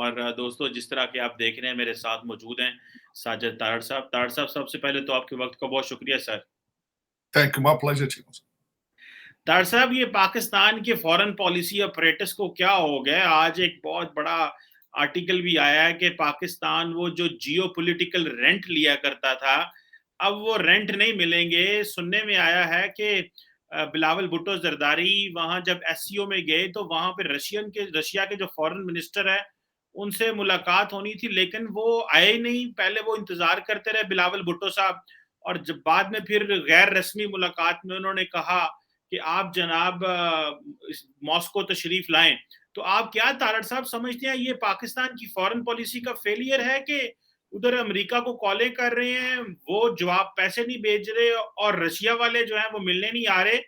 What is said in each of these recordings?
और दोस्तों जिस तरह के आप देख रहे हैं मेरे साथ मौजूद हैं साजिद तारड़ साहब। तारड़ साहब सबसे पहले तो आपके वक़्त का बहुत शुक्रिया sir. Thank you, my pleasure Chiku. Tarar sahab ये पाकिस्तान के फॉरेन पॉलिसी अपरेटस को क्या हो गया? आज एक बहुत बड़ा आर्टिकल भी आया है कि पाकिस्तान वो जो जियोपॉलिटिकल रेंट लिया करता था, अब वो रेंट नहीं मिलेंगे। सुनने में आया है कि बिलावल भुट्टो जरदारी वहाँ जब एससीओ में गए तो वहाँ पे रशिया के जो फॉरेन मिनिस्टर है उनसे मुलाकात होनी थी, लेकिन वो आए नहीं। पहले वो इंतजार करते रहे बिलावल भुट्टो साहब, और जब बाद में फिर गैर रस्मी मुलाकात में उन्होंने कहा कि आप जनाब मॉस्को तशरीफ लाएं। तो आप क्या तारड़ साहब समझते हैं ये पाकिस्तान की फॉरेन पॉलिसी का फेलियर है कि उधर अमेरिका को कॉलें कर रहे हैं, वो जवाब पैसे नहीं भेज रहे, और रशिया वाले जो हैं वो मिलने नहीं आ रहे?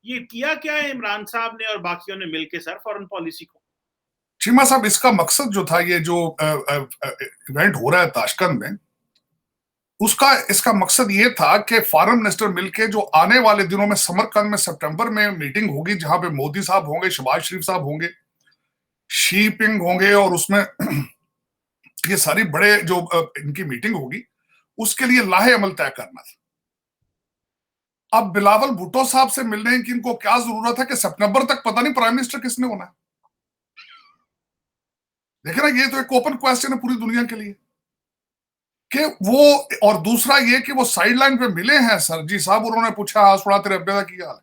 ये किया क्या है इमरान साहब ने और बाकियों ने मिलके सर फॉरेन पॉलिसी को? चीमा साहब, इसका मकसद जो था, ये जो इवेंट हो रहा है ताशकंद में, उसका इसका मकसद ये था कि फॉरेन मिनिस्टर मिलके जो आने वाले दिनों में समरकंद में सितंबर में मीटिंग होगी, जहां पे मोदी साहब होंगे, शहबाज शरीफ साहब होंगे, शी पिंग होंगे, और उसमें ये सारी बड़े जो इनकी मीटिंग होगी, उसके लिए लाहे अमल तय करना था। अब बिलावल भुट्टो साहब से मिलने की इनको क्या जरूरत है कि सितंबर तक पता नहीं प्राइम मिनिस्टर किसने होना है? देखे ना, ये तो एक ओपन क्वेश्चन है पूरी दुनिया के लिए कि वो। और दूसरा ये कि वो साइड लाइन पे मिले हैं सर जी साहब, उन्होंने पूछा हाँ सुना तेरे अब्बे का क्या हाल है,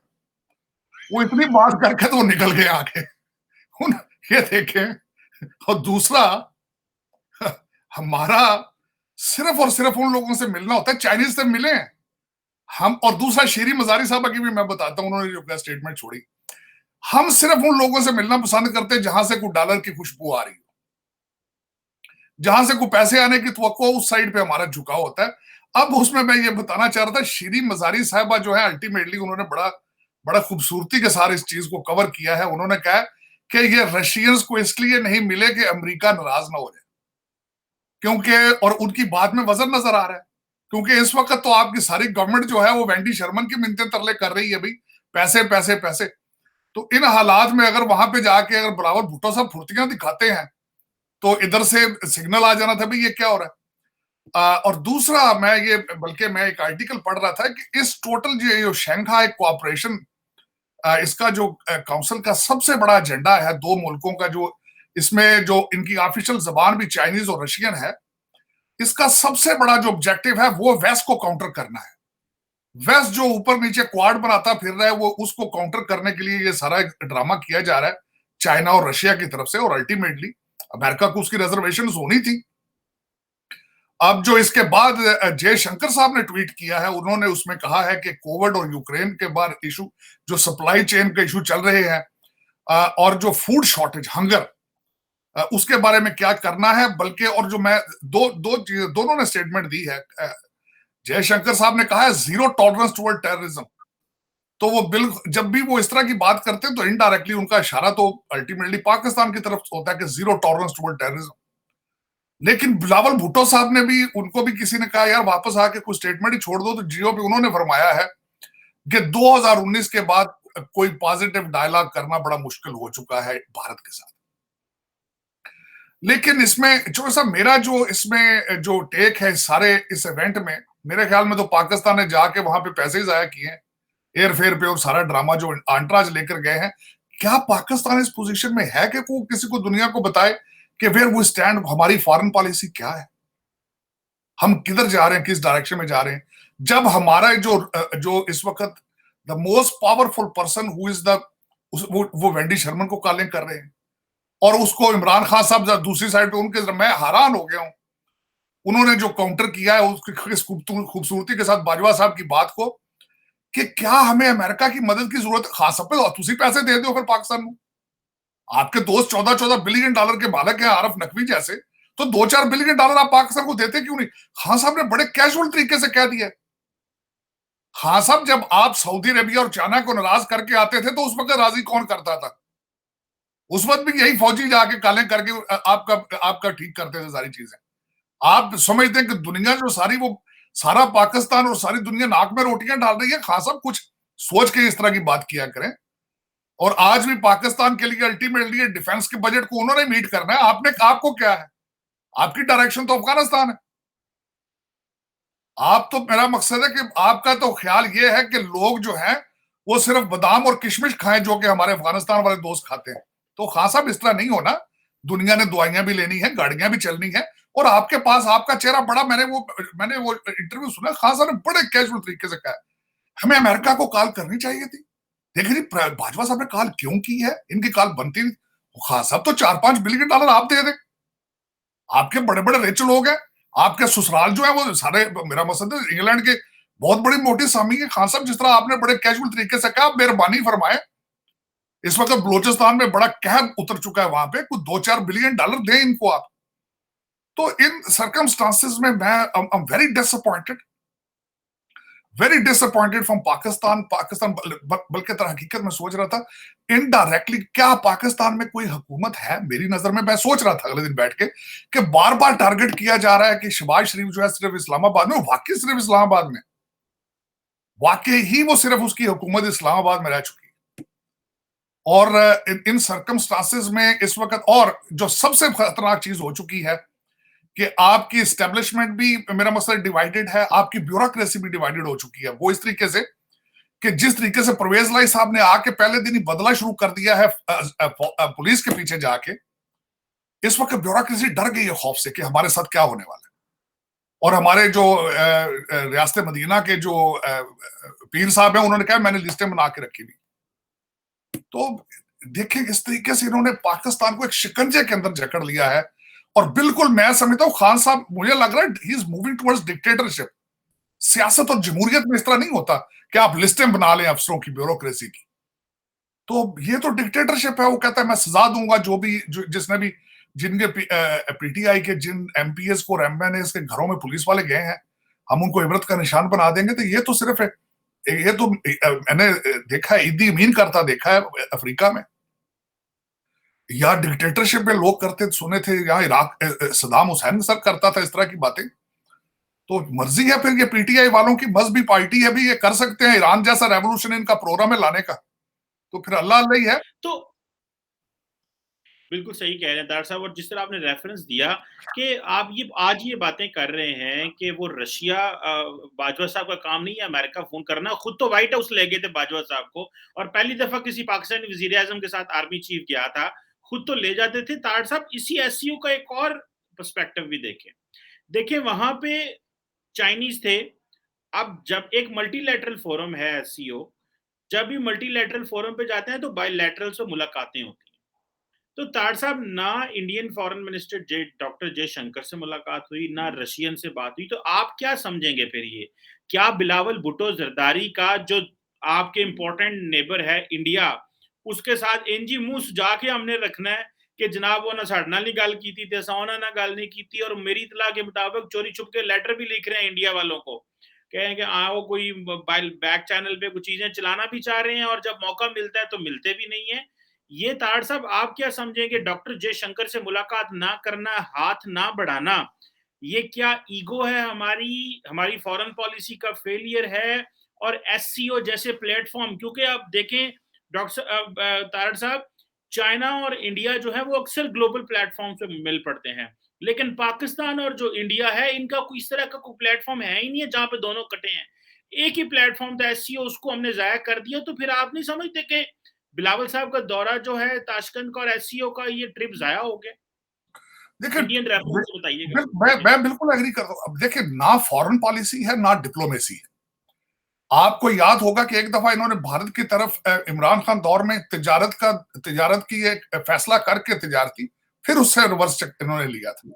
वो इतनी बात करके तो वो निकल गए आगे। ये देखें। और दूसरा, हमारा सिर्फ और सिर्फ उन लोगों से मिलना होता है, चाइनीज से मिले हैं हम। और दूसरा, शेरी मजारी साहब की भी मैं बताता हूं, उन्होंने जो स्टेटमेंट छोड़ी, हम सिर्फ उन लोगों से मिलना पसंद करते हैं जहां से कोई डॉलर की खुशबू आ रही हो, जहां से कोई पैसे आने की तवक्को, उस साइड पे हमारा झुकाव होता है। अब उसमें मैं ये बताना चाह रहा था, शेरी मजारी साहबा जो है, अल्टीमेटली उन्होंने बड़ा बड़ा खूबसूरती के साथ इस चीज को कवर किया है। उन्होंने कहा कि ये रशियंस को इसलिए नहीं मिले कि अमेरिका नाराज ना हो जाए, क्योंकि, और उनकी बात में वजन नजर आ रहा है, क्योंकि इस वक्त तो आपकी सारी गवर्नमेंट जो है वो वेंडी शर्मन की मिन्नतें तरले कर रही है, भाई पैसे पैसे पैसे। तो इन हालात में अगर वहां पे जाके अगर बिलावल भुट्टो साहब फुर्तियां दिखाते हैं, तो इधर से सिग्नल आ जाना था भाई ये क्या हो रहा है। और दूसरा, बल्कि मैं एक आर्टिकल पढ़ रहा था कि इस टोटल जो शंघाई कोऑपरेशन, इसका जो काउंसिल का सबसे बड़ा एजेंडा है, दो मुल्कों का, जो इसमें जो इनकी ऑफिशियल जबान भी चाइनीज और रशियन है, इसका सबसे बड़ा जो ऑब्जेक्टिव है वो वेस्ट को काउंटर करना है। वेस्ट जो ऊपर नीचे क्वाड बनाता फिर रहा है, वो उसको काउंटर करने के लिए ये सारा ड्रामा किया जा रहा है चाइना और रशिया की तरफ से, और अल्टीमेटली अमेरिका को उसकी रिजर्वेशन होनी थी। अब जो इसके बाद जयशंकर साहब ने ट्वीट किया है, उन्होंने उसमें कहा है कि कोविड और यूक्रेन के बाद इशू, जो सप्लाई चेन के इशू चल रहे हैं, और जो फूड शॉर्टेज, हंगर, उसके बारे में क्या करना है। बल्कि, और जो मैं दोनों ने स्टेटमेंट दी है। जयशंकर साहब ने कहा है जीरो टॉलरेंस टुवर्ड टेररिज्म, तो वो बिल्कुल जब भी वो इस तरह की बात करते हैं तो इनडायरेक्टली उनका इशारा तो अल्टीमेटली पाकिस्तान की तरफ होता है कि जीरो टॉलरेंस टुवर्ड टेररिज्म। लेकिन बिलावल भुट्टो साहब ने भी, उनको भी किसी ने कहा यार वापस आके कुछ स्टेटमेंट ही छोड़ दो, तो जियो पे उन्होंने फरमाया है कि 2019 के बाद कोई पॉजिटिव डायलॉग करना बड़ा मुश्किल हो चुका है भारत के साथ। लेकिन इसमें जो सा मेरा जो इसमें जो टेक है सारे इस इवेंट में, मेरे ख्याल में तो पाकिस्तान ने जाके वहां पे पैसे ही जाया किए हैं एयरफेयर पे, और सारा ड्रामा जो आंट्राज लेकर गए हैं। क्या पाकिस्तान इस पोजीशन में है कि वो किसी को दुनिया को बताए कि वेयर वो स्टैंड, हमारी फॉरेन पॉलिसी क्या है, हम किधर जा रहे हैं, किस डायरेक्शन में जा रहे हैं? जब हमारा जो इस वक्त the most powerful person who is the, वो वेंडी शर्मन को कॉलिंग कर रहे हैं, और उसको इमरान खान साहब दूसरी साइड पे उनके, मैं हैरान हो गया हूं उन्होंने जो काउंटर किया है उसकी खूबसूरती के साथ बाजवा साहब की बात को, कि क्या हमें अमेरिका की मदद की जरूरत है? खास पे तुसी पैसे दे दो फिर पाकिस्तान को, आपके दोस्त 14-14 बिलियन डॉलर के मालक हैं आरफ नकवी जैसे, तो 2-4 बिलियन डॉलर आप पाकिस्तान को देते क्यों नहीं? खान साहब ने बड़े कैजुअल तरीके से कह दिया। खान साहब, जब आप सऊदी अरेबिया और चाइना को नाराज करके आते थे तो उस वक्त राजी कौन करता था? उस वक्त भी यही फौजी जाके काले करके आपका ठीक करते थे सारी चीजें। आप समझते हैं कि दुनिया जो सारी, वो सारा पाकिस्तान और सारी दुनिया नाक में रोटियां डाल रही है। खान साहब कुछ सोच के इस तरह की बात किया करें। और आज भी पाकिस्तान के लिए अल्टीमेटली डिफेंस के बजट को उन्होंने मीट करना है। आपको क्या है, आपकी डायरेक्शन तो अफगानिस्तान है। आप तो, मेरा मकसद है कि आपका तो ख्याल ये है कि लोग जो हैं वो सिर्फ बादाम और किशमिश खाएं जो कि हमारे अफगानिस्तान वाले दोस्त खाते हैं। तो खान साहब इस तरह नहीं होना। दुनिया ने दवाइयां भी लेनी है, गाड़ियां भी चलनी है, और आपके पास आपका चेहरा बड़ा, मैंने वो इंटरव्यू सुना, खान साहब ने बड़े कैजुअल तरीके से कहा हमें अमेरिका को कॉल करनी चाहिए थी। देखिए जी, बाजवा साहब ने कॉल क्यों की है, इनकी कॉल बनती नहीं। खान साहब तो $4-5 बिलियन आप दे दें, आपके बड़े बड़े रिच लोग हैं, आपके ससुराल जो है वो सारे, मेरा मकसद है इंग्लैंड के बहुत बड़ी मोटी सामी है। खान साहब, जिस तरह आपने बड़े कैजुअल तरीके से कहा, मेहरबानी फरमाए, इस वक्त बलूचिस्तान में बड़ा कहर उतर चुका है, वहां पे कुछ $2-4 बिलियन दें इनको आप। तो इन सर्कमस्टांसेस में मैं very disappointed, very disappointed from Pakistan. बल्कि तरह हकीकत में सोच रहा था इनडायरेक्टली क्या पाकिस्तान में कोई हुकूमत है। मेरी नजर में, मैं सोच रहा था अगले दिन बैठ के कि बार बार टारगेट किया जा रहा है कि शहबाज शरीफ जो है सिर्फ इस्लामाबाद में, वाकई सिर्फ इस्लामाबाद में, वाकई ही वो सिर्फ उसकी हुकूमत इस्लामाबाद में रह चुकी है। और इन सर्कमस्टांसेस में इस वक्त, और जो सबसे खतरनाक चीज हो चुकी है कि आपकी एस्टेब्लिशमेंट भी, मेरा मसला, डिवाइडेड है, आपकी ब्यूरोक्रेसी भी डिवाइडेड हो चुकी है। वो इस तरीके से कि जिस तरीके से परवेज लाई साहब ने आके पहले दिन ही बदला शुरू कर दिया है पुलिस के पीछे जाके, इस वक्त ब्यूरोक्रेसी डर गई है खौफ से कि हमारे साथ क्या होने वाला है। और हमारे जो रियासत मदीना के जो पीर साहब हैं, उन्होंने कहा मैंने लिस्टें बना के रखी हुई। तो देखें इस तरीके से इन्होंने पाकिस्तान को एक शिकंजे के अंदर जकड़ लिया है। और बिल्कुल मैं समझता हूं खान साहब, मुझे लग रहा है he is moving towards dictatorship. सियासत और जमहूरियत में इस तरह नहीं होता कि आप लिस्टें बना लें अफसरों की, ब्यूरोक्रेसी की। तो ये तो डिक्टेटरशिप है। वो कहता है मैं सजा दूंगा जिसने भी, जिनके पीटीआई के जिन एमपीएस को और एमएनएस के घरों में पुलिस वाले गए हैं, हम उनको इबरत का निशान बना देंगे। तो ये तो सिर्फ ये तो मैंने देखा है, इदी अमीन करता देखा है अफ्रीका में, या डिक्टेटरशिप में लोग करते सुने थे, यहाँ इराक सदाम हुसैन सर करता था इस तरह की बातें। तो मर्जी है फिर ये पीटीआई वालों की, मजहबी पार्टी है भी, ये कर सकते हैं। ईरान जैसा रेवोल्यूशन इनका प्रोग्राम है लाने का, तो फिर अल्लाह अल्लाह ही है। तो बिल्कुल सही कह रहे हैं तार साहब। और जिस तरह आपने रेफरेंस दिया कि आप ये आज ये बातें कर रहे हैं कि वो रशिया, बाजवा साहब का काम नहीं है अमेरिका फोन करना, खुद तो व्हाइट हाउस ले गए थे बाजवा साहब को, और पहली दफा किसी पाकिस्तानी वजीर आजम के साथ आर्मी चीफ गया था, खुद तो ले जाते थे। तार साहब, इसी एससीओ का एक और पर्सपेक्टिव भी देखें वहां पे चाइनीज थे। अब जब एक मल्टीलैटरल फोरम है एससीओ, जब भी मल्टीलैटरल फोरम पे जाते हैं तो बायलैटरल से मुलाकातें होती हैं। तो तार साहब, ना Indian foreign minister doctor Jaishankar से मुलाकात हुई, ना रशियन से बात हुई। तो आप क्या समझेंगे फिर ये, क्या बिलावल भुट्टो जरदारी का जो आपके इंपॉर्टेंट नेबर है इंडिया, उसके साथ एनजी मुंह सुजा के हमने रखना है कि जनाब वो ना साढ़े नाल ही गल की थी, उन्होंने ना गल नहीं की थी, और मेरी इतला के मुताबिक चोरी छुप के लेटर भी लिख रहे हैं इंडिया वालों को, कहें कि हाँ वो कोई बैक चैनल पे कुछ चीजें चलाना भी चाह रहे हैं, और जब मौका मिलता है तो मिलते भी नहीं है। ये ताड़ साहब, आप क्या समझेंगे डॉक्टर जयशंकर से मुलाकात ना करना, हाथ ना बढ़ाना, ये क्या ईगो है हमारी फॉरेन पॉलिसी का फेलियर है, और एससीओ जैसे प्लेटफॉर्म? क्योंकि आप देखें डॉक्टर तारड़ साहब, चाइना और इंडिया जो है वो अक्सर ग्लोबल प्लेटफॉर्म पे मिल पड़ते हैं, लेकिन पाकिस्तान और जो इंडिया है इनका कोई इस तरह का कोई प्लेटफॉर्म है ही नहीं है जहां पे दोनों कटे हैं। एक ही प्लेटफॉर्म था एससीओ, उसको हमने जाया कर दिया। तो फिर आप नहीं समझते कि बिलावल साहब का दौरा जो है ताशकंद का और एससीओ का, ये ट्रिप जाया हो गया? देखिए, इंडियन रेफरेंस बताइएगा। मैं बिल्कुल एग्री करता हूँ। अब देखिए, ना फॉरेन पॉलिसी है ना डिप्लोमेसी है। आपको याद होगा कि एक दफा इन्होंने भारत की तरफ इमरान खान दौर में तिजारत की एक फैसला करके तिजारती, फिर उससे रिवर्स इन्होंने लिया था।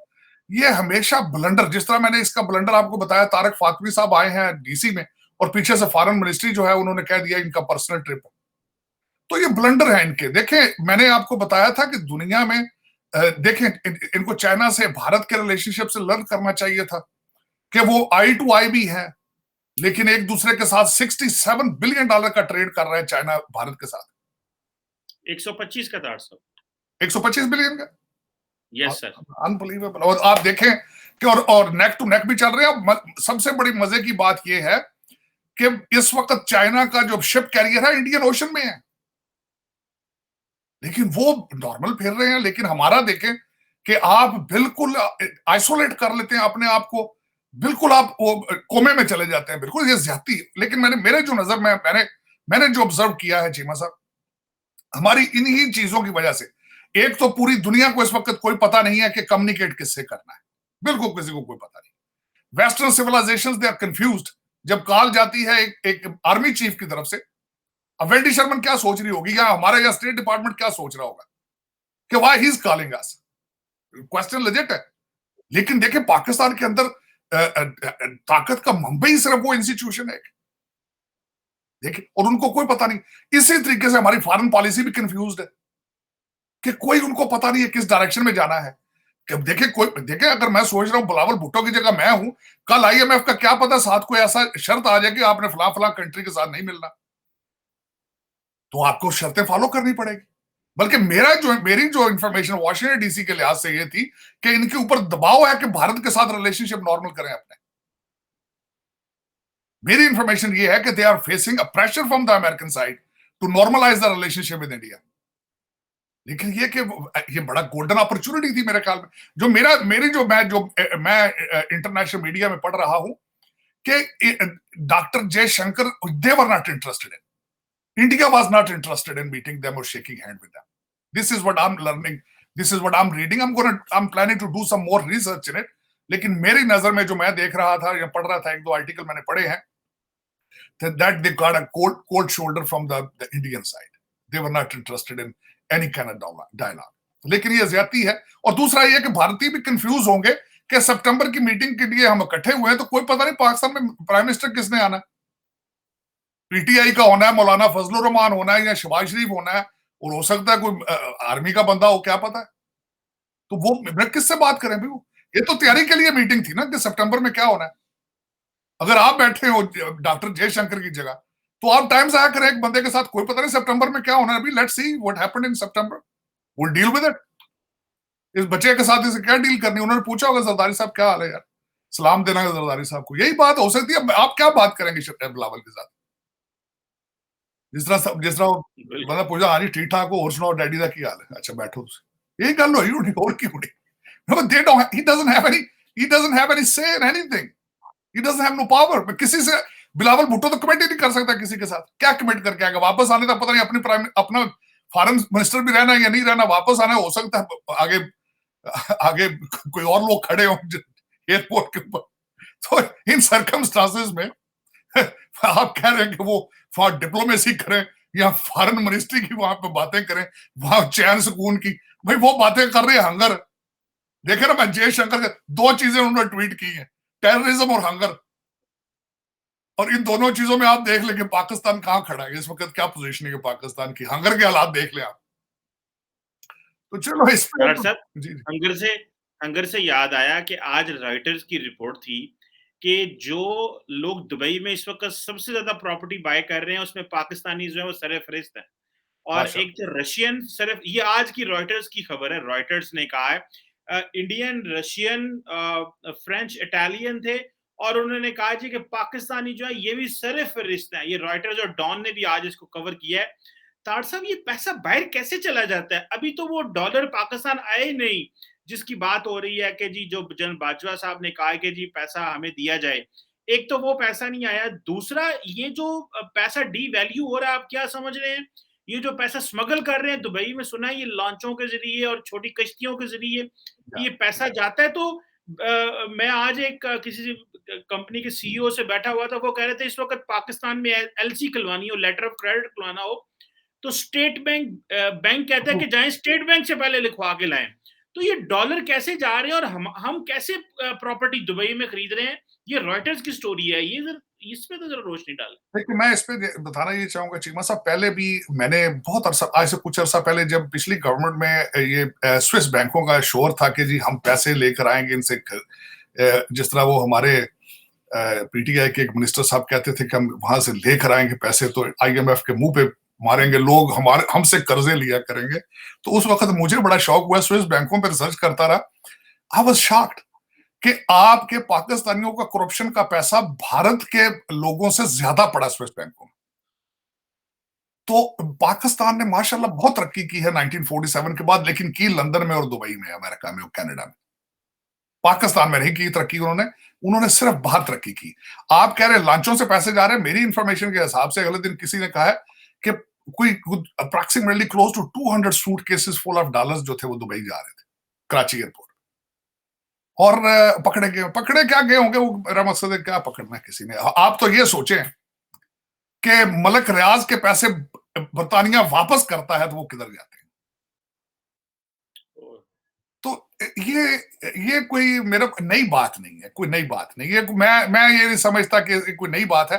ये हमेशा ब्लंडर, जिस तरह मैंने इसका ब्लंडर आपको बताया, तारक फातमी साहब आए हैं डीसी में और पीछे से फॉरेन मिनिस्ट्री जो है उन्होंने कह दिया इनका पर्सनल ट्रिप। तो ये ब्लंडर है इनके। देखें, मैंने आपको बताया था कि दुनिया में देखें, इनको चाइना से, भारत के रिलेशनशिप से लर्न करना चाहिए था कि वो आई टू आई भी है, लेकिन एक दूसरे के साथ $67 बिलियन का ट्रेड कर रहे हैं चाइना भारत के साथ। 125 का था सर, 125 बिलियन का। Yes sir, unbelievable. और आप देखें कि और नेक टू नेक भी चल रहे हैं। सबसे बड़ी मजे की बात यह है कि इस वक्त चाइना का जो शिप कैरियर है इंडियन ओशन में है। लेकिन वो नॉर्मल फिर रहे हैं। लेकिन हमारा देखें कि आप बिल्कुल आइसोलेट कर लेते हैं अपने आप को, बिल्कुल आप वो कोमे में चले जाते हैं, बिल्कुल ये ज्यादती। लेकिन मेरे जो नजर में मैंने जो ऑब्जर्व किया है चीमा साहब, हमारी इन्हीं चीजों की वजह से, एक तो पूरी दुनिया को इस वक्त कोई पता नहीं है कि कम्युनिकेट किससे करना है, बिल्कुल किसी को कोई पता नहीं। Western civilizations they are confused. जब कॉल जाती है एक आर्मी चीफ की तरफ से, अब वेंडी शर्मन क्या सोच रही होगी, या हमारा या स्टेट डिपार्टमेंट क्या सोच रहा होगा कि why he is calling us. Question legit है। लेकिन देखिए पाकिस्तान के अंदर ताकत का मुंबई सिर्फ वो इंस्टीट्यूशन है, देखिए, और उनको कोई पता नहीं। इसी तरीके से हमारी फॉरेन पॉलिसी भी कंफ्यूज्ड है कि कोई उनको पता नहीं है किस डायरेक्शन में जाना है। देखिए अगर मैं सोच रहा हूं बिलावल भुट्टो की जगह मैं हूं, कल आईएमएफ का क्या पता साथ कोई ऐसा शर्त आ जाए कि आपने फला फला कंट्री के साथ नहीं मिलना, तो आपको शर्तें फॉलो करनी पड़ेगी। बल्कि मेरी जो इंफॉर्मेशन वॉशिंगटन डीसी के लिहाज से ये थी कि इनके ऊपर दबाव है कि भारत के साथ रिलेशनशिप नॉर्मल करें अपने। मेरी इंफॉर्मेशन ये है कि they are facing a pressure from the American side to normalize the relationship with India. लेकिन ये कि ये बड़ा गोल्डन अपॉर्चुनिटी थी मेरे ख्याल में। जो मैं इंटरनेशनल मीडिया में पढ़ रहा हूं कि doctor Jaishankar, they were not interested in, India was not interested in meeting them or shaking hand with them. This is what I'm learning. This is what I'm reading. I'm planning to do some more research in it. लेकिन मेरी नजर में जो मैं देख रहा था या पढ़ रहा था, एक दो आर्टिकल मैंने पढ़े हैं, that they got a cold shoulder from the Indian side. They were not interested in any kind of dialogue. लेकिन ये ज्यादती है। और दूसरा ये कि भारतीय भी कंफ्यूज होंगे कि सितंबर की मीटिंग के लिए हम इकट्ठे हुए हैं, तो कोई पता नहीं पाकिस्तान में प्राइम मिनिस्टर किसने आना है। पीटीआई का होना है, मौलाना फजलुर रहमान होना है, या शहबाज शरीफ होना है, और हो सकता है कोई आर्मी का बंदा हो, क्या पता है। तो वो किससे बात करें भाई? ये तो तैयारी के लिए मीटिंग थी ना कि सितंबर में क्या होना है। अगर आप बैठे हो डॉक्टर जयशंकर की जगह, तो आप टाइम से करें एक बंदे के साथ, कोई पता नहीं सितंबर में क्या होना है। अभी let's see what happened in September, will deal with it. इस बच्चे के साथ इसे क्या डील करनी, उन्होंने पूछा होगा जरदारी साहब क्या हाल है यार, सलाम देना है जरदारी साहब को, यही बात हो सकती है। आप क्या बात करेंगे बिलावल के साथ? जिस तरह बंदा पूछा, हाँ जी ठीक ठाक हो, और सुनाओ डैडी का क्या हाल है, अच्छा बैठो, यही गल होई होनी, और की होनी। No, he doesn't have any say in anything. He doesn't have no power. किसी से बिलावल भुट्टो तो कमेंट ही नहीं कर सकता किसी के साथ। क्या कमेंट करके आएगा? वापस आने तक पता नहीं अपना फॉरेन मिनिस्टर भी रहना है या नहीं रहना, वापस आना हो सकता है आगे आगे कोई और लोग खड़े हों एयरपोर्ट के ऊपर। तो इन सर्कमस्टांसेस में आप कह रहे हैं कि वो फॉर डिप्लोमेसी करें या फॉरेन मिनिस्ट्री की वहां पे बातें करें, वहां चैन सुकून की, भाई वो बातें कर रहे हैं हंगर। देखे ना, मैं जयशंकर के दो चीजें उन्होंने ट्वीट की हैं, टेररिज्म और हंगर। और इन दोनों चीजों में आप देख लें कि पाकिस्तान कहां खड़ा है इस वक्त, क्या पोजीशन है पाकिस्तान की, हंगर के हालात देख लें आप। तो चलो इस पे जी हंगर से याद आया कि आज रॉयटर्स की रिपोर्ट थी कि जो लोग दुबई में इस वक्त सबसे ज्यादा प्रॉपर्टी बाय कर रहे हैं उसमें पाकिस्तानी जो है वो सरफहरिस्त है। और एक जो रशियन सिर्फ, ये आज की रॉयटर्स की खबर है, रॉयटर्स ने कहा है इंडियन, रशियन, फ्रेंच, इटालियन थे, और उन्होंने कहा जी कि पाकिस्तानी जो है ये भी सरफहरिस्त हैं। ये रॉयटर्स और डॉन ने भी आज इसको कवर किया है। तार साहब, ये पैसा बाहर कैसे चला जाता है? अभी तो वो डॉलर पाकिस्तान आए ही नहीं जिसकी बात हो रही है कि जी जो जनरल बाजवा साहब ने कहा है कि जी पैसा हमें दिया जाए। एक तो वो पैसा नहीं आया, दूसरा ये जो पैसा डी वैल्यू हो रहा है, आप क्या समझ रहे हैं? ये जो पैसा स्मगल कर रहे हैं दुबई में, सुना है ये लॉन्चों के जरिए और छोटी कश्तियों के जरिए ये पैसा जाता है। तो मैं आज एक किसी कंपनी के सीईओ से बैठा हुआ था, वो कह रहे थे इस वक्त पाकिस्तान में एलसी खुलवानी हो, लेटर ऑफ क्रेडिट खुलवाना हो, तो स्टेट बैंक कहता है कि जाएं स्टेट बैंक से पहले लिखवा के लाएं। तो ये डॉलर कैसे जा रहे हैं और हम कैसे प्रॉपर्टी दुबई में खरीद रहे हैं? ये रॉयटर्स की स्टोरी है, ये इसमें तो जरा रोशनी डालें। देखिए मैं इस पे बताना ये चाहूंगा चीमा साहब, पहले भी मैंने बहुत अरसा, आज से कुछ अरसा पहले, जब पिछली गवर्नमेंट में ये स्विस बैंकों का शोर था कि जी हम पैसे लेकर आएंगे इनसे, जिस तरह वो हमारे पीटीआई के एक मिनिस्टर साहब कहते थे कि हम वहां से लेकर आएंगे पैसे तो आईएमएफ के मुंह पे मारेंगे लोग, हमसे कर्जे लिया करेंगे। तो उस वक्त मुझे बड़ा शौक हुआ, स्विस बैंकों पर रिसर्च करता रहा। आई वाज शॉक्ड कि आपके पाकिस्तानियों का करप्शन का पैसा भारत के लोगों से ज्यादा पड़ा स्विस बैंकों में। तो पाकिस्तान ने माशाल्लाह बहुत तरक्की की है 1947 के बाद, लेकिन की लंदन में और दुबई में, अमेरिका में और कनाडा में। पाकिस्तान में नहीं की तरक्की उन्होंने, उन्होंने सिर्फ बाहर तरक्की की। आप कह रहे हैं लांचों से पैसे जा रहे हैं, मेरी इंफॉर्मेशन के हिसाब से अगले दिन किसी ने कहा है कि कोई approximately close to 200 suitcases full of dollars जो थे वो दुबई जा रहे थे, कराची एयरपोर्ट। और पकड़े क्या गए होंगे वो, मेरा मकसद है क्या पकड़ना किसी ने। आप तो ये सोचें कि मलक रियाज के पैसे बरतानिया वापस करता है तो वो किधर जाते हैं। तो ये कोई मेरा नई बात नहीं है, कोई नई बात नहीं है। मैं ये नहीं समझता कि कोई नई बात है।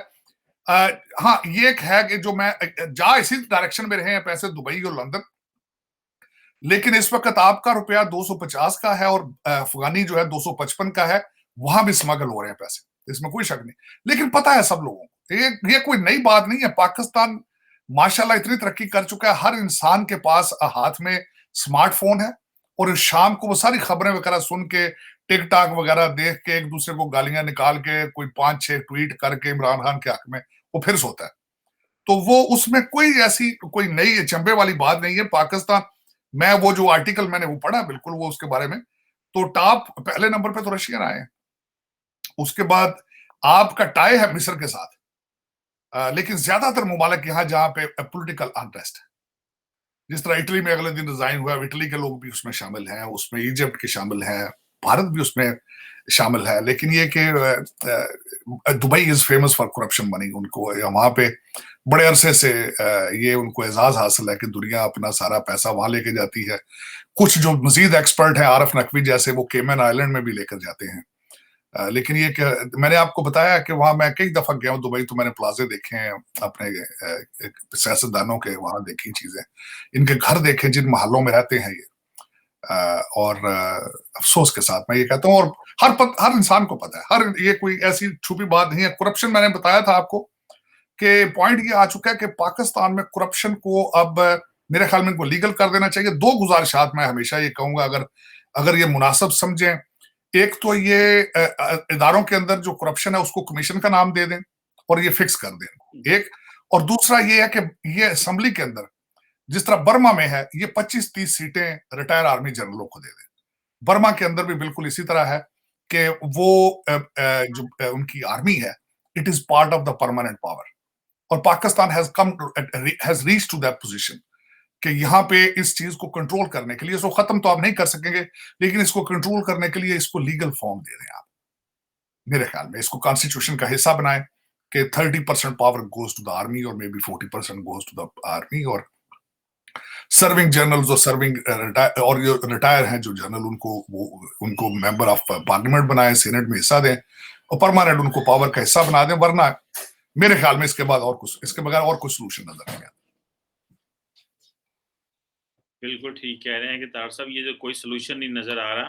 हाँ, ये एक है कि जो मैं जा इसी डायरेक्शन में रहे हैं पैसे, दुबई और लंदन, लेकिन इस वक्त आपका रुपया 250 का है और अफगानी जो है 255 का है, वहां भी स्मगल हो रहे हैं पैसे, इसमें कोई शक नहीं। लेकिन पता है सब लोगों को, ये कोई नई बात नहीं है। पाकिस्तान माशाल्लाह इतनी तरक्की कर चुका है, हर इंसान के पास हाथ में स्मार्टफोन है, और शाम को वो सारी खबरें वगैरह सुन के, टिकटॉक वगैरह देख के, एक दूसरे को गालियां निकाल के, कोई 5-6 ट्वीट करके इमरान खान के हक में वो फिर सोता है। तो वो उसमें कोई ऐसी कोई नई चंबे वाली बात नहीं है। पाकिस्तान, मैं वो जो आर्टिकल मैंने वो पढ़ा बिल्कुल वो उसके बारे में, तो टॉप पहले नंबर पे तो रशियन आए, उसके बाद आपका टाई है मिस्र के साथ। लेकिन ज्यादातर मुमालिक यहाँ जहां पे पॉलिटिकल अनरेस्ट है, जिस तरह इटली में अगले दिन रिजाइन हुआ, इटली के लोग भी उसमें शामिल हैं, उसमें इजिप्ट के शामिल हैं, भारत भी उसमें शामिल है। लेकिन ये कि Dubai is famous for corruption money, उनको वहां पे बड़े अरसे से ये उनको एजाज हासिल है कि दुनिया अपना सारा पैसा वहां लेके जाती है। कुछ जो मजीद एक्सपर्ट हैं, आरफ नकवी जैसे, वो केमन आइलैंड में भी लेकर जाते हैं। लेकिन ये कि मैंने आपको बताया कि वहां मैं कई दफा गया हूँ दुबई, तो मैंने प्लाजे देखे हैं अपने सियासतदानों के, वहां देखी चीजें, इनके घर देखे जिन महलों में रहते हैं ये। और अफसोस के साथ मैं ये कहता हूँ, और हर इंसान को पता है, ये कोई ऐसी छुपी बात नहीं है। करप्शन मैंने बताया था आपको कि पॉइंट ये आ चुका है कि पाकिस्तान में करप्शन को अब मेरे ख्याल में इनको लीगल कर देना चाहिए। 2 गुजारिशात मैं हमेशा ये कहूंगा, अगर ये मुनासिब समझें। एक तो ये इदारों के अंदर जो करप्शन है उसको कमीशन का नाम दे दें और ये फिक्स कर दें, एक। और दूसरा ये है कि ये असेंबली के अंदर जिस तरह बर्मा में है, ये 25-30 सीटें रिटायर आर्मी जनरलों को दे दें। बर्मा के अंदर भी बिल्कुल इसी तरह है कि वो जो उनकी आर्मी है, it is part of the permanent power, और Pakistan has reached to that position कि यहाँ पे इस चीज को कंट्रोल करने के लिए, इसको खत्म तो आप नहीं कर सकेंगे, लेकिन इसको कंट्रोल करने के लिए इसको लीगल फॉर्म दे दें आप। मेरे ख्याल में इसको कॉन्स्टिट्यूशन का हिस्सा बनाए कि 30% power goes to the army और may be 40% goes to the army, और सर्विंग जनरल्स और सर्विंग और जो रिटायर हैं जो जनरल, उनको मेंबर ऑफ पार्लियामेंट बनाए, सीनेट में हिस्सा दें, और परमानेंट उनको पावर का हिस्सा बना दें। वरना मेरे ख्याल में इसके बगैर और कुछ सोल्यूशन नजर नहीं आता। बिल्कुल ठीक कह रहे हैं कि तार साहब ये जो कोई सलूशन नहीं नज़र आ रहा।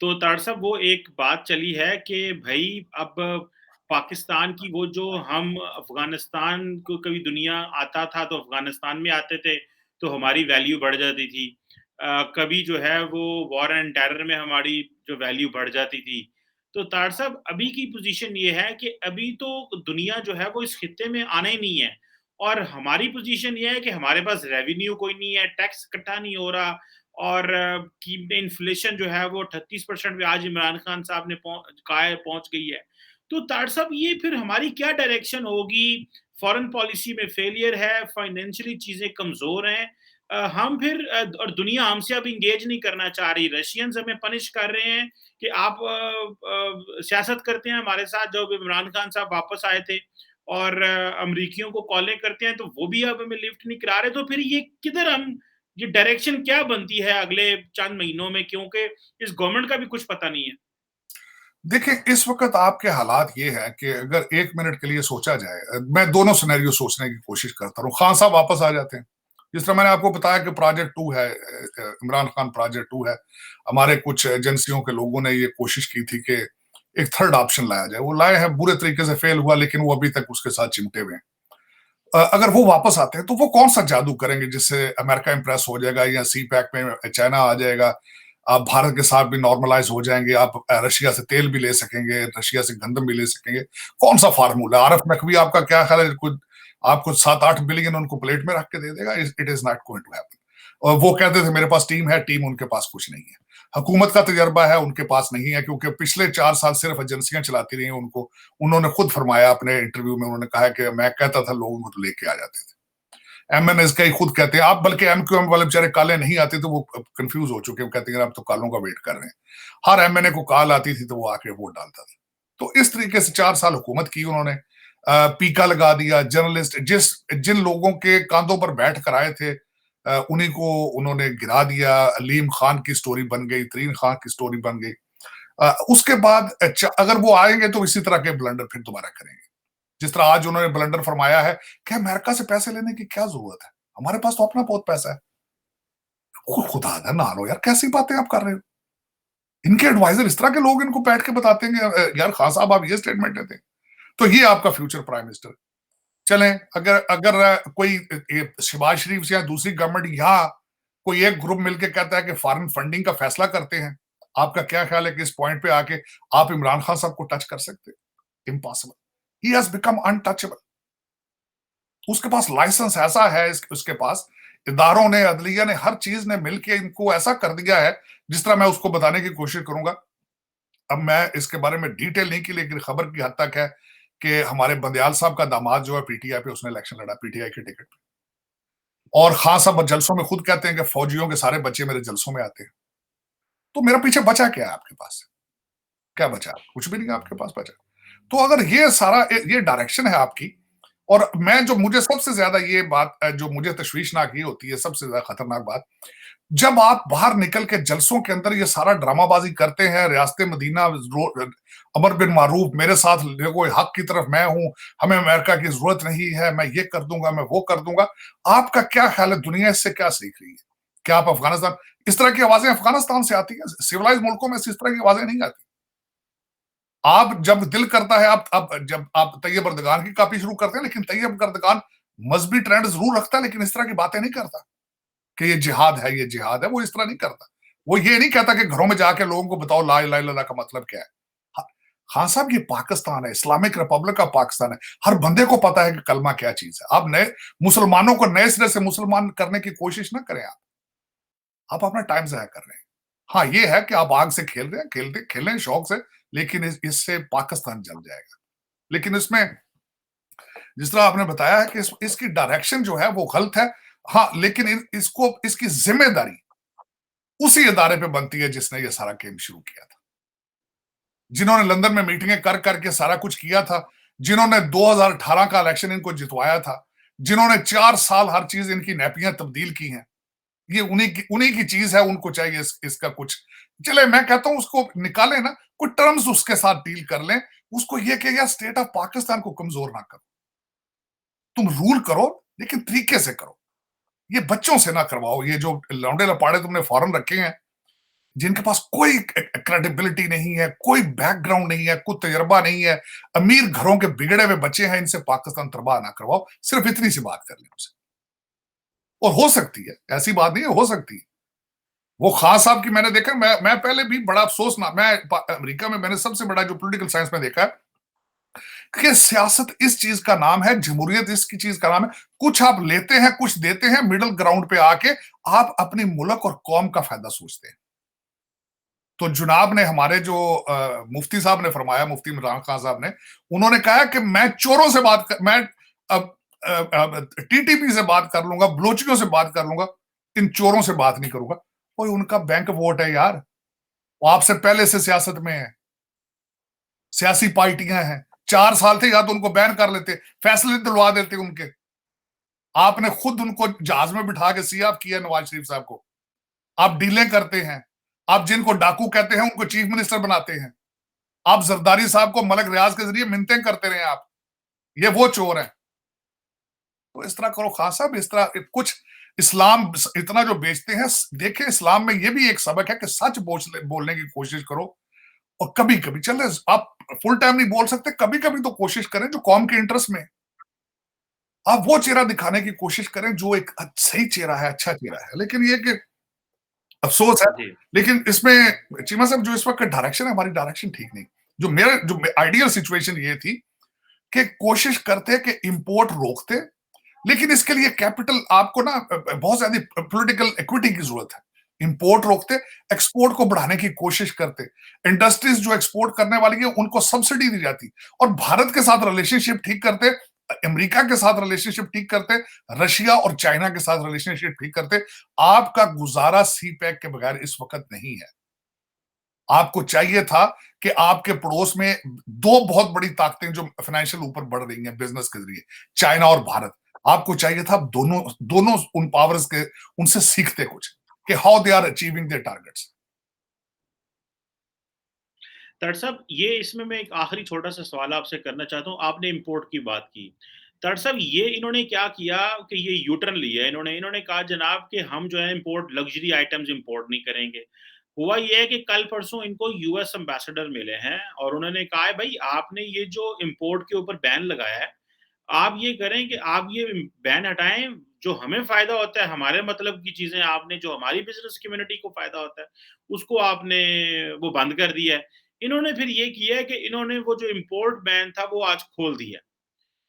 तो तार साहब वो एक बात चली है कि भई अब पाकिस्तान की वो जो हम अफ़गानिस्तान को कभी दुनिया आता था तो अफ़गानिस्तान में आते थे, तो हमारी वैल्यू बढ़ जाती थी। कभी जो है वो वॉर एंड टेरर में हमारी जो वैल्यू बढ़ जाती थी। तो तार साहब अभी की पोज़ीशन ये है कि अभी तो दुनिया जो है वो इस खित्ते में आना ही नहीं है। और हमारी पोजीशन ये है कि हमारे पास रेवेन्यू कोई नहीं है, टैक्स इकट्ठा नहीं हो रहा, और कीमतें, इन्फ्लेशन जो है वो 38% पे आज इमरान खान साहब ने पहुंच गई है। तो तार साहब ये फिर हमारी क्या डायरेक्शन होगी? फॉरेन पॉलिसी में फेलियर है, फाइनेंशियली चीजें कमजोर हैं, हम फिर और दुनिया हमसे अब इंगेज नहीं करना चाह रही। रशियंस हमें पनिश कर रहे हैं कि आप सियासत करते हैं हमारे साथ, जब इमरान खान साहब वापस आए थे, और अमरीकियों को कॉलें करते हैं तो वो भी अब हमें लिफ्ट नहीं करा रहे। तो फिर ये किधर हम, ये डायरेक्शन क्या बनती है अगले चंद महीनों में, क्योंकि इस गवर्नमेंट का भी कुछ पता नहीं है। देखिए, इस वक्त आपके हालात ये है कि अगर 1 मिनट के लिए सोचा जाए, मैं दोनों सिनेरियो सोचने की कोशिश करता हूँ। खान साहब वापस आ जाते हैं, जिस तरह मैंने आपको बताया कि प्रोजेक्ट 2 है, इमरान खान प्रोजेक्ट 2 है। हमारे कुछ एजेंसियों के लोगों ने ये कोशिश की थी कि एक थर्ड ऑप्शन लाया जाए, वो लाए हैं, बुरे तरीके से फेल हुआ, लेकिन वो अभी तक उसके साथ चिमटे हुए हैं। अगर वो वापस आते हैं तो वो कौन सा जादू करेंगे जिससे अमेरिका इंप्रेस हो जाएगा, या सी पैक में चाइना आ जाएगा, आप भारत के साथ भी नॉर्मलाइज हो जाएंगे, आप रशिया से तेल भी ले सकेंगे, रशिया से गंदम भी ले सकेंगे। कौन सा फार्मूला? आरफ नकवी आपका क्या ख्याल है? कुछ आपको 7-8 बिलियन उनको प्लेट में रख के दे देगा। It is not going to happen. और वो कहते थे मेरे पास टीम है, टीम उनके पास कुछ नहीं है। हुकूमत का तजर्बा है, उनके पास नहीं है, क्योंकि पिछले 4 साल सिर्फ एजेंसियां चलाती रही उनको। उन्होंने खुद फरमाया अपने इंटरव्यू में, उन्होंने कहा कि मैं कहता था लोगों को तो लेके आ जाते थे। एमएनएस का ही खुद कहते हैं आप, बल्कि एमक्यूएम वाले बेचारे काले नहीं आते तो वो कंफ्यूज हो चुके, वो कहते हैं आप तो कालों का वेट कर रहे हैं। हर एमएनए को काल आती थी तो वो आके वोट डालता था। तो इस तरीके से 4 साल हुकूमत की उन्होंने। पीका लगा दिया। जर्नलिस्ट जिन लोगों के कांधों पर बैठ कर आए थे उन्हीं को उन्होंने गिरा दिया। अलीम खान की स्टोरी बन गई, तरीन खान की स्टोरी बन गई। उसके बाद अगर वो आएंगे तो इसी तरह के ब्लंडर फिर दोबारा करेंगे। जिस तरह आज उन्होंने ब्लंडर फरमाया है कि अमेरिका से पैसे लेने की क्या जरूरत है, हमारे पास तो अपना बहुत पैसा है। खुदा ना लो यार, कैसी बातें आप कर रहे हो। इनके एडवाइजर इस तरह के लोग इनको बैठ के बताते हैं यार खान साहब आप ये स्टेटमेंट देते हैं, तो ये आपका फ्यूचर प्राइम मिनिस्टर। चलें, अगर अगर कोई शहबाज शरीफ या दूसरी गवर्नमेंट या कोई एक ग्रुप मिलकर कहता है कि फॉरेन फंडिंग का फैसला करते हैं, आपका क्या ख्याल है कि इस पॉइंट पे आके आप इमरान खान साहब को टच कर सकते? Impossible. He has become untouchable. उसके पास लाइसेंस ऐसा है, उसके पास इदारों ने, अदलिया ने, हर चीज ने मिलकर इनको ऐसा कर दिया है जिस तरह मैं उसको बताने की कोशिश करूंगा। अब मैं इसके बारे में डिटेल नहीं की, लेकिन खबर की हद तक है कि हमारे बंदयाल साहब का दामाद जो है पीटीआई पे उसने इलेक्शन लड़ा, पीटीआई के टिकट पे। और खान साहब जलसों में खुद कहते हैं कि फौजियों के सारे बच्चे मेरे जलसों में आते हैं। तो मेरा पीछे बचा क्या है आपके पास? क्या बचा? कुछ भी नहीं आपके पास बचा। तो अगर ये सारा ये डायरेक्शन है आपकी, और मैं जो मुझे सबसे ज्यादा ये बात जो मुझे तशवीशनाक ये होती है, सबसे ज्यादा खतरनाक बात, जब आप बाहर निकल के जलसों के अंदर ये सारा ड्रामाबाजी करते हैं, रियासत मदीना, अमर बिन मारूफ, मेरे साथ देखो हक की तरफ मैं हूं, हमें अमेरिका की जरूरत नहीं है, मैं ये कर दूंगा, मैं वो कर दूंगा। आपका क्या ख्याल है, दुनिया इससे क्या सीख रही है? क्या आप अफगानिस्तान, इस तरह की आवाजें अफगानिस्तान से आती है? सिविलाइज मुल्कों में इस तरह की आवाजें नहीं आती। आप जब दिल करता है आप जब आप तैयब अर्दगान की कॉपी शुरू करते हैं, लेकिन तैयब अर्दगान मजहबी ट्रेंड जरूर रखता है, लेकिन इस तरह की बातें नहीं करता कि ये जिहाद है, ये जिहाद है। वो इस तरह नहीं करता। वो ये नहीं कहता कि घरों में जाके लोगों को बताओ ला इलाहा इल्लल्लाह का मतलब क्या है। खान साहब ये पाकिस्तान है, इस्लामिक रिपब्लिक ऑफ पाकिस्तान है। हर बंदे को पता है कि कलमा क्या चीज है। आप नए मुसलमानों को नए सिरे से मुसलमान करने की कोशिश ना करें। आप अपना टाइम जाया कर रहे हैं। हाँ, ये है कि आप आग से खेल रहे हैं, खेलें शौक से, लेकिन इससे पाकिस्तान जल जाएगा। लेकिन इसमें जिस तरह आपने बताया है कि इसकी डायरेक्शन जो है वो गलत है। हाँ, लेकिन इसको इसकी जिम्मेदारी उसी इदारे पे बनती है जिसने ये सारा गेम शुरू किया था, जिन्होंने लंदन में मीटिंगें कर करके सारा कुछ किया था, जिन्होंने 2018 का इलेक्शन इनको जितवाया था, जिन्होंने 4 साल हर चीज इनकी नैपियां तब्दील की हैं। ये उन्हीं की चीज है। उनको चाहिए इसका कुछ, चले मैं कहता हूं उसको निकालें ना, कोई टर्म्स उसके साथ डील कर लें। उसको ये कि यार स्टेट ऑफ पाकिस्तान को कमजोर ना करो, तुम रूल करो लेकिन तरीके से करो। ये बच्चों से ना करवाओ। ये जो लौंडे लपाड़े तुमने फॉरन रखे हैं, जिनके पास कोई क्रेडिबिलिटी नहीं है, कोई बैकग्राउंड नहीं है, कोई तजर्बा नहीं है, अमीर घरों के बिगड़े हुए बच्चे हैं, इनसे पाकिस्तान तबाह ना करवाओ। सिर्फ इतनी सी बात कर लें उनसे, और हो सकती है, ऐसी बात नहीं है, हो सकती है। वो खान साहब की मैंने देखा, मैं पहले भी बड़ा अफसोस ना, मैं अमेरिका में मैंने सबसे बड़ा जो पॉलिटिकल साइंस में देखा है कि सियासत इस चीज का नाम है, जमहूरियत इसकी चीज का नाम है, कुछ आप लेते हैं, कुछ देते हैं, मिडिल ग्राउंड पे आके आप अपनी मुल्क और कौम का फायदा सोचते हैं। तो जुनाब ने, हमारे जो मुफ्ती साहब ने फरमाया, मुफ्ती इमरान खान साहब ने, उन्होंने कहा कि मैं चोरों से बात कर, मैं अब टीटीपी से बात कर लूंगा, बलोचियों से बात कर लूंगा, इन चोरों से बात नहीं करूंगा। कोई उनका बैंक वोट है यार, वो आपसे पहले से सियासत में है, सियासी पार्टियां हैं। 4 साल थे, या तो उनको बैन कर लेते, फैसले दिलवा देते उनके। आपने खुद उनको जहाज में बिठा के सीआफ किया नवाज शरीफ साहब को। आप डीलें करते हैं, आप जिनको डाकू कहते हैं उनको चीफ मिनिस्टर बनाते हैं। आप जरदारी साहब को मलक रियाज के जरिए मिन्नतें करते रहे आप, ये वो चोर हैं। तो इस तरह करो खान साहब, इस तरह कुछ इस्लाम इतना जो बेचते हैं, देखें इस्लाम में ये भी एक सबक है कि सच बोलने की कोशिश करो। और कभी कभी चले, आप फुल टाइम नहीं बोल सकते, कभी कभी तो कोशिश करें जो कौम के इंटरेस्ट में, आप वो चेहरा दिखाने की कोशिश करें जो एक सही चेहरा है, अच्छा चेहरा है। लेकिन ये कि अफसोस है, लेकिन इसमें चीमा साहब जो इस वक्त डायरेक्शन है, हमारी डायरेक्शन ठीक नहीं। जो आइडियल सिचुएशन ये थी कि कोशिश करते कि इंपोर्ट रोकते, लेकिन इसके लिए कैपिटल आपको ना बहुत ज्यादा पॉलिटिकल इक्विटी की जरूरत है। इंपोर्ट रोकते, एक्सपोर्ट को बढ़ाने की कोशिश करते, इंडस्ट्रीज जो एक्सपोर्ट करने वाली है उनको सब्सिडी दी जाती, और भारत के साथ रिलेशनशिप ठीक करते, अमेरिका के साथ रिलेशनशिप ठीक करते, रशिया और चाइना के साथ रिलेशनशिप ठीक करते। आपका गुजारा सी पैक के बगैर इस वक्त नहीं है। आपको चाहिए था कि आपके पड़ोस में दो बहुत बड़ी ताकतें जो फाइनेंशियल ऊपर बढ़ रही हैं बिजनेस के जरिए, चाइना और भारत, आपको चाहिए था दोनों दोनों उन पावर्स के उनसे सीखते कुछ कि how they are achieving their targets. तट साहब, ये इसमें मैं एक आखिरी छोटा-सा सवाल आपसे करना चाहता हूँ। आपने इम्पोर्ट की बात की। तट साहब, ये इन्होंने क्या किया कि ये यू टर्न लिया इन्होंने। इन्होंने कहा जनाब कि हम जो है इम्पोर्ट लग्ज़री आइटम्स इम्पोर्ट नहीं करेंगे। हुआ ये है कि कल-परसों इनको यूएस एम्बेसडर मिले हैं और उन्होंने कहा है भई आपने ये जो इम्पोर्ट के ऊपर बैन लगाया है, आप ये करें कि आप ये बैन हटाएँ, जो हमें फ़ायदा होता है, हमारे मतलब की चीज़ें आपने जो हमारी बिज़नेस कम्युनिटी को फ़ायदा होता है, उसको आपने वो बंद कर दिया है। इन्होंने फिर ये किया है कि इन्होंने वो जो इम्पोर्ट बैन था वो आज खोल दिया।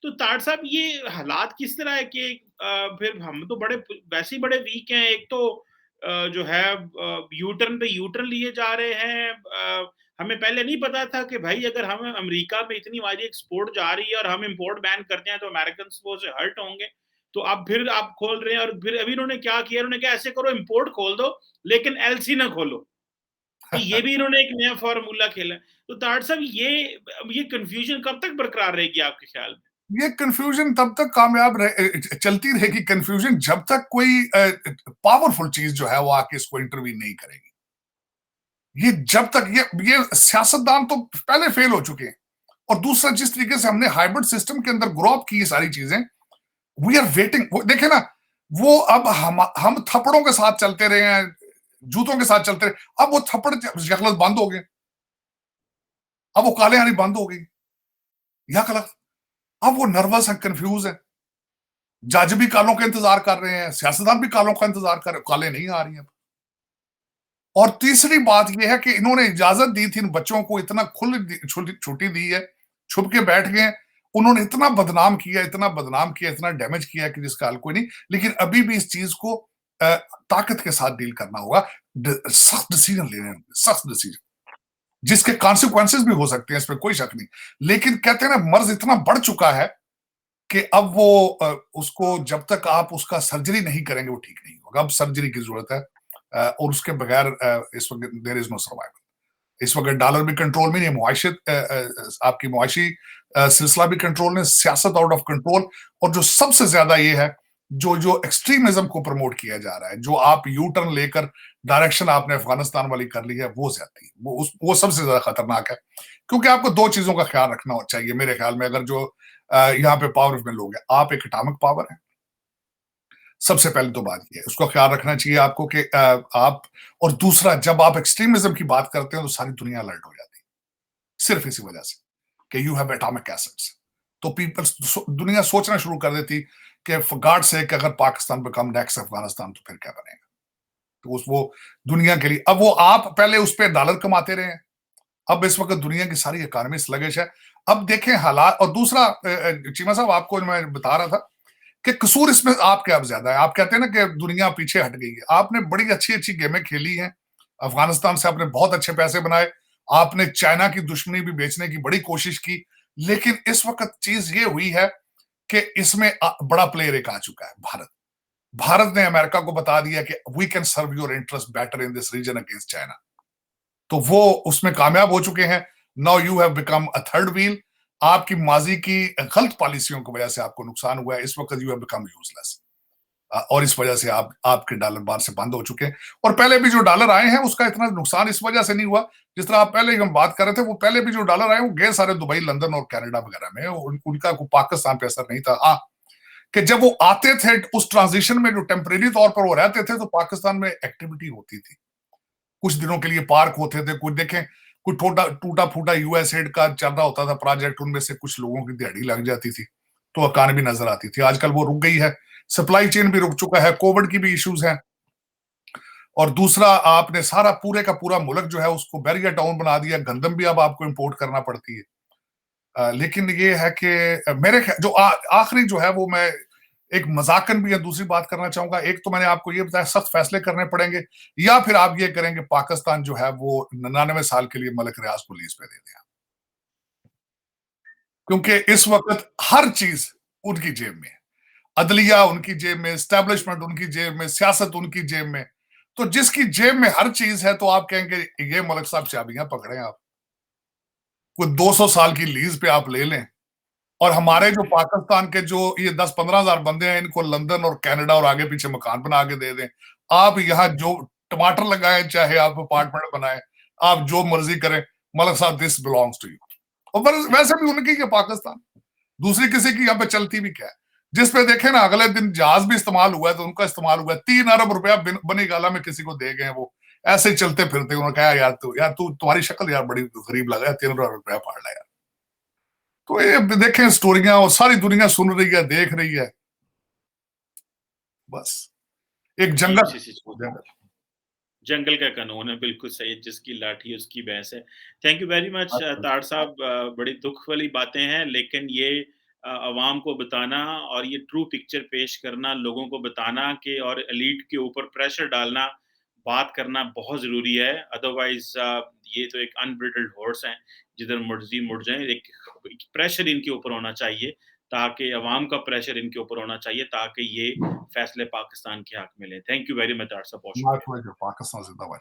तो ताड़ साहब, ये हालात किस तरह है कि फिर हम तो बड़े वैसे ही बड़े वीक हैं। एक तो जो है यू टर्न पे यू टर्न लिए जा रहे हैं। हमें पहले नहीं पता था कि भाई अगर हम अमेरिका में इतनी हमारी एक्सपोर्ट जा रही है और हम इम्पोर्ट बैन करते हैं तो अमेरिकन वो से हर्ट होंगे। तो अब फिर आप खोल रहे हैं और फिर अभी इन्होंने क्या किया, इन्होंने कहा ऐसे करो इम्पोर्ट खोल दो लेकिन एलसी ना खोलो। तो ये भी इन्होंने एक नया फ़ॉर्मूला खेला है। तो ताड़ साहब, ये कन्फ्यूज़न कब तक बरकरार रहेगी आपके ख़्याल में? ये कंफ्यूजन तब तक कामयाब चलती रहेगी कंफ्यूजन जब तक कोई पावरफुल चीज जो है वो आके इसको इंटरवीन नहीं करेगी। ये जब तक ये सियासतदान तो पहले फेल हो चुके हैं, और दूसरा जिस तरीके से हमने हाइब्रिड सिस्टम के अंदर ग्रो अप की ये सारी चीजें, वी आर वेटिंग। देखे ना, वो अब हम थप्पड़ों के साथ चलते रहे हैं, जूतों के साथ चलते रहे, अब वो थप्पड़ यकलत बंद हो गए, अब वो काले हानी बंद हो गई यकलत। अब वो नर्वस है, कंफ्यूज है, जज भी कालों का इंतजार कर रहे हैं, सियासतदान भी कालों का इंतजार कर रहे, काले नहीं आ रही हैं। और तीसरी बात यह है कि इन्होंने इजाजत दी थी इन बच्चों को, इतना छुट्टी दी है, छुप के बैठ गए। उन्होंने इतना बदनाम किया, इतना बदनाम किया, इतना डैमेज किया कि जिसका हल कोई नहीं। लेकिन अभी भी इस चीज को ताकत के साथ डील करना होगा, सख्त डिसीजन लेने होंगे, सख्त डिसीजन, जिसके कॉन्सिक्वेंसेस भी हो सकते हैं, इसमें कोई शक नहीं। लेकिन कहते हैं ना, मर्ज इतना बढ़ चुका है कि अब वो उसको जब तक आप उसका सर्जरी नहीं करेंगे वो ठीक नहीं होगा। अब सर्जरी की जरूरत है, और उसके बगैर इस वक्त देयर इज नो सर्वाइवल। इस वक्त डॉलर भी कंट्रोल में नहीं, मुआशियत आपकी मुआशी सिलसिला भी कंट्रोल में, सियासत आउट ऑफ कंट्रोल। और जो सबसे ज्यादा ये है, जो जो एक्सट्रीमिज्म को प्रमोट किया जा रहा है, जो आप यू टर्न लेकर डायरेक्शन आपने अफगानिस्तान वाली कर ली है, वो ज्यादा वो सबसे ज्यादा खतरनाक है। क्योंकि आपको दो चीजों का ख्याल रखना चाहिए मेरे ख्याल में, अगर जो यहाँ पे पावर में लोग हैं, आप एक एटॉमिक पावर है, सबसे पहले तो बात ये है, उसको ख्याल रखना चाहिए आपको कि आप, और दूसरा जब आप एक्सट्रीमिज्म की बात करते हैं तो सारी दुनिया अलर्ट हो जाती है, सिर्फ इसी वजह से कि यू हैव एटॉमिक एसेट्स। तो पीपल, दुनिया सोचना शुरू कर देती कि फॉर गॉड सेक अगर पाकिस्तान बिकम नेक्स्ट अफगानिस्तान तो फिर क्या बनेगा। तो उस वो दुनिया के लिए, अब वो आप पहले उस पर डॉलर कमाते रहे हैं, अब इस वक्त दुनिया की सारी इकोनॉमी स्लगिश है। अब देखें हालात। और दूसरा चीमा साहब, आपको मैं बता रहा था कि कसूर इसमें आपके अब ज्यादा है। आप कहते हैं ना कि दुनिया पीछे हट गई है, आपने बड़ी अच्छी अच्छी गेमें खेली हैं, अफगानिस्तान से आपने बहुत अच्छे पैसे बनाए, आपने चाइना की दुश्मनी भी बेचने की बड़ी कोशिश की। लेकिन इस वक्त चीज ये हुई है कि इसमें बड़ा प्लेयर एक आ चुका है, भारत। भारत ने अमेरिका को बता दिया कि we can serve your interest better in this region against China. तो वो उसमें कामयाब हो चुके हैं। Now you have become a third wheel. आपकी माजी की गलत पॉलिसियों की वजह से आपको नुकसान हुआ है, इस वक्त यू हैव बिकम यूजलेस। और इस वजह से आपके डॉलर बाहर से बंद हो चुके हैं। और पहले भी जो डॉलर आए हैं उसका इतना नुकसान इस वजह से नहीं हुआ, जिस तरह आप पहले हम बात कर रहे थे, वो पहले भी जो डॉलर आए वो गए सारे दुबई, लंदन और कनाडा वगैरह में, उनका कोई पाकिस्तान पे असर नहीं था। हाँ, कि जब वो आते थे उस ट्रांजिशन में, जो टेम्परेरी तौर पर वो रहते थे, तो पाकिस्तान में एक्टिविटी होती थी, कुछ दिनों के लिए पार्क होते थे। कुछ देखें, कुछ टूटा फूटा यूएसएड का चल रहा होता था प्रोजेक्ट, उनमें से कुछ लोगों की दिहाड़ी लग जाती थी तो इकॉनमी नजर आती थी। आजकल वो रुक गई है, सप्लाई चेन भी रुक चुका है, कोविड की भी इश्यूज हैं। और दूसरा, आपने सारा पूरे का पूरा मुल्क जो है उसको बैरियर टाउन बना दिया, गंदम भी अब आपको इंपोर्ट करना पड़ती है। लेकिन ये है कि मेरे जो आखिरी जो है वो मैं एक मजाकन भी है दूसरी बात करना चाहूंगा। एक तो मैंने आपको ये बताया सख्त फैसले करने पड़ेंगे, या फिर आप ये करेंगे पाकिस्तान जो है वो 99 साल के लिए मलिक रियाज को लीज पे दे दें, क्योंकि इस वक्त हर चीज उनकी जेब में है। अदलिया उनकी जेब में, एस्टेब्लिशमेंट उनकी जेब में, सियासत उनकी जेब में। तो जिसकी जेब में हर चीज है तो आप कहेंगे ये मलिक साहब चाबियां पकड़े आप, कोई 200 साल की लीज पे आप ले लें, और हमारे जो पाकिस्तान के जो ये 10-15 हजार बंदे हैं इनको लंदन और कनाडा और आगे पीछे मकान बना के दे दें। आप यहाँ जो टमाटर लगाएं, चाहे आप अपार्टमेंट बनाएं, आप जो मर्जी करें, मलिक साहब दिस बिलोंग्स टू यू। और वैसे भी उनकी के पाकिस्तान, दूसरी किसी की यहाँ पे चलती भी क्या है। जिस पे देखे ना अगले दिन जहाज भी इस्तेमाल हुआ है तो उनका इस्तेमाल हुआ है, 3 अरब रुपया बनी गाला में किसी को दे गए, वो ऐसे ही चलते फिरते। उन्होंने कहा यार तू तुम्हारी शक्ल यार बड़ी गरीब लगा है, 3 अरब रुपया फाड़ लिया यार। तो ये देखें स्टोरियां, और सारी दुनिया सुन रही है, देख रही है, बस एक अजीब जंगल सी जंगल का कानून है, बिल्कुल सही, जिसकी लाठी उसकी भैंस है। थैंक यू वेरी मच तार साहब, बड़ी दुख वाली बातें हैं, लेकिन ये अवाम को बताना और ये ट्रू पिक्चर पेश करना, लोगों को बताना कि और एलीट के ऊपर प्रेशर डालना, बात करना बहुत ज़रूरी है। अदरवाइज़ ये तो एक अनब्रिडल्ड हॉर्स हैं, जिधर मर्ज़ी मुड़ जाएँ। एक प्रेशर इनके ऊपर होना चाहिए, ताकि अवाम का प्रेशर इनके ऊपर होना चाहिए, ताकि ये फैसले पाकिस्तान के हक में लें। थैंक यू वेरी मच तार साहब, बहुत शुक्रिया। पाकिस्तान जिंदाबाद।